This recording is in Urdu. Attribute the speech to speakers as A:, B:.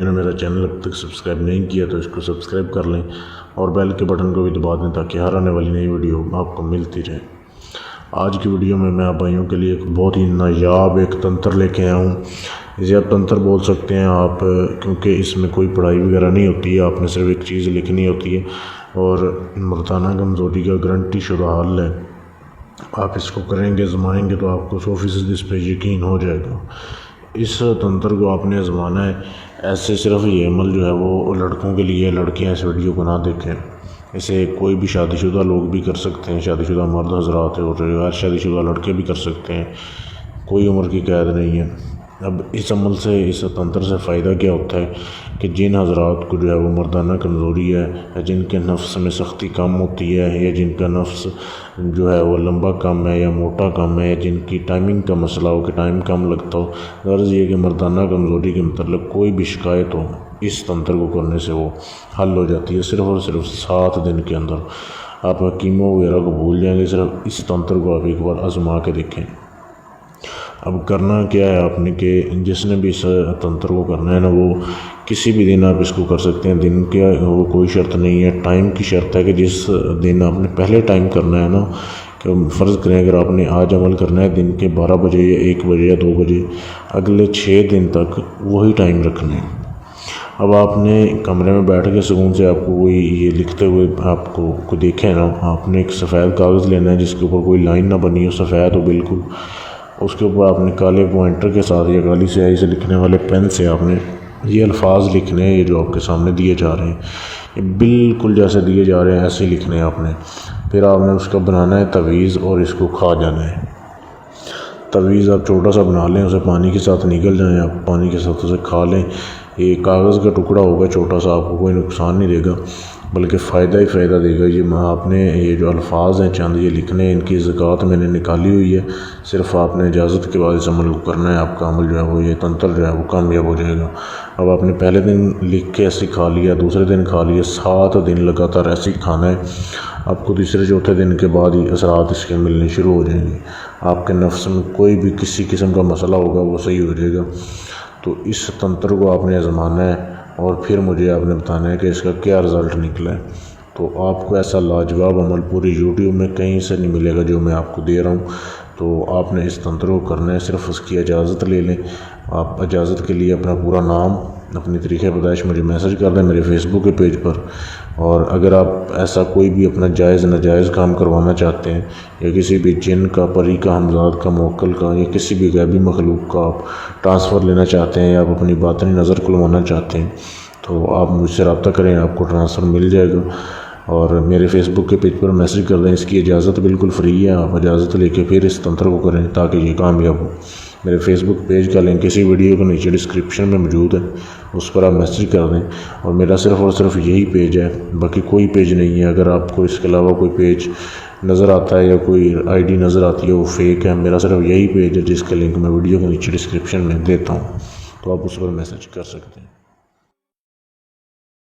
A: نے میرا چینل اب تک سبسکرائب نہیں کیا تو اس کو سبسکرائب کر لیں اور بیل کے بٹن کو بھی دبا دیں تاکہ ہر آنے والی نئی ویڈیو آپ کو ملتی رہے۔ آج کی ویڈیو میں آپ بھائیوں کے لیے ایک بہت ہی نایاب ایک تنتر لے کے آیا ہوں۔ اسے آپ تنتر بول سکتے ہیں آپ، کیونکہ اس میں کوئی پڑھائی وغیرہ نہیں ہوتی ہے، آپ نے صرف ایک چیز لکھنی ہوتی ہے اور مردانہ کمزوری کا گارنٹی شدہ حل ہے۔ آپ اس کو کریں گے، آزمائیں گے تو آپ کو 100% اس پہ یقین ہو جائے گا۔ اس تنتر کو آپ نے آزمانا ہے۔ ایسے صرف یہ عمل جو ہے وہ لڑکوں کے لیے، لڑکیاں اس ویڈیو کو نہ دیکھیں۔ اسے کوئی بھی شادی شدہ لوگ بھی کر سکتے ہیں، شادی شدہ مرد حضرات اور غیر شادی شدہ لڑکے بھی کر سکتے ہیں، کوئی عمر کی قید نہیں ہے۔ اب اس عمل سے، اس تنتر سے فائدہ کیا ہوتا ہے کہ جن حضرات کو جو ہے وہ مردانہ کمزوری ہے، یا جن کے نفس میں سختی کم ہوتی ہے، یا جن کا نفس جو ہے وہ لمبا کم ہے یا موٹا کم ہے، یا جن کی ٹائمنگ کا مسئلہ ہو کہ ٹائم کم لگتا ہو، غرض یہ کہ مردانہ کمزوری کے متعلق کوئی بھی شکایت ہو، اس تنتر کو کرنے سے وہ حل ہو جاتی ہے، صرف اور صرف 7 دن کے اندر۔ آپ کیمو وغیرہ کو بھول جائیں گے، صرف اس تنتر کو آپ ایک بار آزما کے دیکھیں۔ اب کرنا کیا ہے آپ نے کہ جس نے بھی اس تنتر کو کرنا ہے نا، وہ کسی بھی دن آپ اس کو کر سکتے ہیں۔ دن کا وہ کوئی شرط نہیں ہے، ٹائم کی شرط ہے کہ جس دن آپ نے پہلے ٹائم کرنا ہے نا، کہ فرض کریں اگر آپ نے آج عمل کرنا ہے دن کے 12 بجے یا 1 بجے یا 2 بجے، اگلے 6 دن تک وہی ٹائم رکھنا ہے۔ اب آپ نے کمرے میں بیٹھ کے سکون سے آپ کو کوئی یہ لکھتے ہوئے آپ کو دیکھے نا، آپ نے ایک سفید کاغذ لینا ہے جس کے اوپر کوئی لائن نہ بنی ہو، سفید ہو بالکل۔ اس کے اوپر آپ نے کالے پوائنٹر کے ساتھ یا کالی سیاہی سے لکھنے والے پین سے آپ نے یہ الفاظ لکھنے ہیں، یہ جو آپ کے سامنے دیے جا رہے ہیں، یہ بالکل جیسے دیے جا رہے ہیں ایسے ہی لکھنے ہیں آپ نے۔ پھر آپ نے اس کا بنانا ہے تعویذ اور اس کو کھا جانا ہے۔ تعویذ آپ چھوٹا سا بنا لیں، اسے پانی کے ساتھ نگل جائیں، آپ پانی کے ساتھ اسے کھا لیں۔ یہ کاغذ کا ٹکڑا ہوگا چھوٹا سا، آپ کو کوئی نقصان نہیں دے گا بلکہ فائدہ ہی فائدہ دے گا۔ یہ آپ نے یہ جو الفاظ ہیں چند یہ لکھنے ہیں، ان کی زکوٰۃ میں نے نکالی ہوئی ہے، صرف آپ نے اجازت کے بعد اس عمل کو کرنا ہے، آپ کا عمل جو ہے وہ یہ تنتر جو ہے وہ کامیاب ہو جائے گا۔ اب آپ نے پہلے دن لکھ کے ایسے کھا لیا، دوسرے دن کھا لیا، 7 دن لگاتار ایسے ہی کھانا ہے۔ آپ کو تیسرے چوتھے دن کے بعد ہی اثرات اس کے ملنے شروع ہو جائیں گے۔ آپ کے نفس میں کوئی بھی کسی قسم کا مسئلہ ہوگا وہ صحیح ہو جائے گا۔ تو اس تنتر کو آپ نے آزمانا ہے اور پھر مجھے آپ نے بتانا ہے کہ اس کا کیا رزلٹ نکلا ہے۔ تو آپ کو ایسا لاجواب عمل پوری یوٹیوب میں کہیں سے نہیں ملے گا جو میں آپ کو دے رہا ہوں۔ تو آپ نے اس تنتر کو کرنا ہے، صرف اس کی اجازت لے لیں۔ آپ اجازت کے لیے اپنا پورا نام، اپنی تاریخ پیدائش مجھے میسج کر دیں میرے فیس بک کے پیج پر۔ اور اگر آپ ایسا کوئی بھی اپنا جائز ناجائز کام کروانا چاہتے ہیں، یا کسی بھی جن کا، پری کا، حمزاد کا، موکل کا، یا کسی بھی غیبی مخلوق کا آپ ٹرانسفر لینا چاہتے ہیں، یا آپ اپنی باطنی نظر کھلوانا چاہتے ہیں، تو آپ مجھ سے رابطہ کریں، آپ کو ٹرانسفر مل جائے گا۔ اور میرے فیس بک کے پیج پر میسج کر دیں، اس کی اجازت بالکل فری ہے، آپ اجازت لے کے پھر اس تنتر کو کریں تاکہ یہ کامیاب ہو۔ میرے فیس بک پیج کا لنک اسی ویڈیو کے نیچے ڈسکرپشن میں موجود ہے، اس پر آپ میسج کر دیں۔ اور میرا صرف اور صرف یہی پیج ہے، باقی کوئی پیج نہیں ہے۔ اگر آپ کو اس کے علاوہ کوئی پیج نظر آتا ہے یا کوئی ID نظر آتی ہے وہ فیک ہے، میرا صرف یہی پیج ہے جس کا لنک میں ویڈیو کے نیچے ڈسکرپشن میں دیتا ہوں، تو آپ اس پر میسج کر سکتے ہیں۔